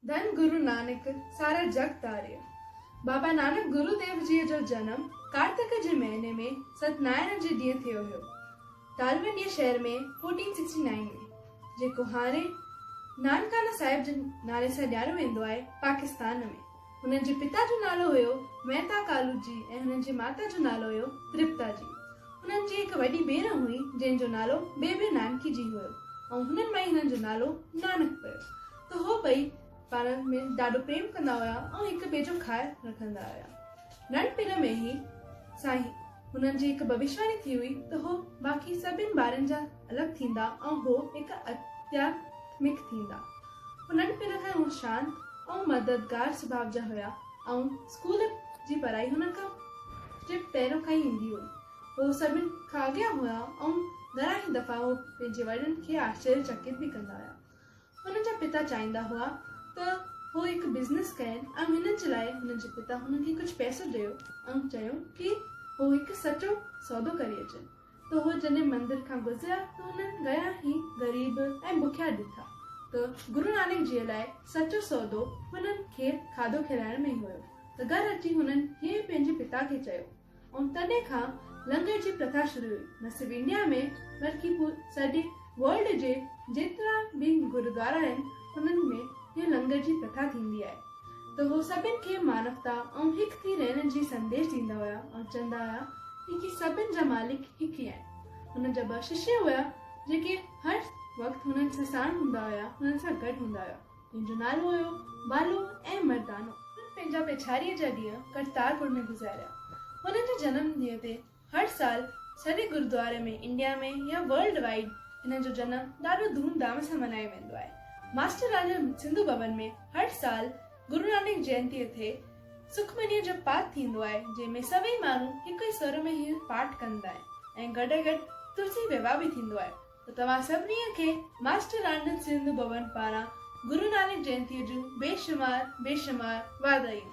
धन गुरु नानक सारा जग तारियो। बाबा नानक गुरुदेव जी जो जन्म कार्तिक जे महीने में सतनारायण जे ॾींहुं थियो हो। तालवंडी शहर में 1469 में, जेको हाणे नानकाना साहिब जे नाले सां ॼाणियो वेंदो आहे पाकिस्तान में। हुननि जे पिता जो नालो हुयो मेहता कालू जी ऐं हुननि जी माता जो नालो हुयो तृप्ता जी। हुननि जी हिकु वॾी भेण हुई जंहिंजो नालो बेबे नानकी जी हुयो ऐं हुननि मां ई हुननि जो नालो नानक पियो। त हो ॿई पाण में ॾाढो प्रेम कंदा हुया ऐं हिक ॿिए जो ख़्यालु रखंदा हुया। नंढपिण में ई साईं हुननि जी हिकु भविष्यवाणी थी हुई त हो बाक़ी सभिनि ॿारनि जा अलॻि थींदा ऐं हो हिकु आध्यात्मिक थींदा। नंढपिण खां हू शांत ऐं मददगार स्वभाव जा हुया ऐं स्कूल जी पढ़ाई हुननि खां पहिरियों खां ई ईंदी हुई। हो सभिनि खां अॻियां हुया ऐं घणा ई दफ़ा हो पंहिंजे वॾनि खे आश्चर्यचकित बि कंदा हुया। हुननि जा पिता चाहींदा हुआ त हो हिकु बिज़नेस कनि ऐं हिन जे लाइ हुननि जे पिता हुननि खे कुझु पैसो ॾियो ऐं चयो कि हो हिकु सचो सौदो करे अचनि। त हो जॾहिं मंदिर खां गुज़रिया त हुननि घणा ई ग़रीब ऐं बुखिया ॾिठा। त गुरु नानक जी लाइ सचो सौदो हुननि खे खाधो खिलाइण में ई हुयो। त घर अची हुननि हे पंहिंजे पिता खे चयो ऐं तॾहिं खां लंगर जी प्रथा शुरू हुई। न सिर्फ़ु इंडिया में बल्कि सॼे वर्ल्ड जे जेतिरा बि गुरुद्वारा आहिनि हुननि में ये लंगर जी प्रथा थींदी आहे। त हो सभिनि खे मानवता ऐं हिकु थी रहण जी संदेश ॾींदा हुया ऐं चवंदा हुया कि सभिनि जा मालिक हिकु ई आहिनि। हुननि जा 2 शिष्य हुया जेके हर वक़्तु हुननि सां साण हूंदा हुया, हुननि सां गॾु हूंदा हुया। जंहिंजो नालो हुयो बालो ऐं मर्दानो। हुननि पंहिंजा पेछारीअ जा ॾींहं करतारपुर में गुज़ारिया। हुननि जे जनम ॾींहं ते हर साल सॼे गुरुद्वारे में, इंडिया में या वर्ल्ड वाइड हिन जो जनम ॾाढो धूमधाम सां मल्हायो वेंदो आहे। मास्टर राजा सिंधु भवन में हर साल गुरु नानक जयंतीअ ते सुखमनीअ जो पाठ थींदो आहे, जंहिंमें सभई माण्हू हिकु ई स्वर में ही पाठ कंदा आहिनि ऐं गॾु गॾु तुलसी विवाह बि थींदो आहे। त तव्हां सभिनी खे मास्टर आनंद सिंधु भवन पारां गुरु नानक जयंतीअ जूं बेशुमार वाधायूं।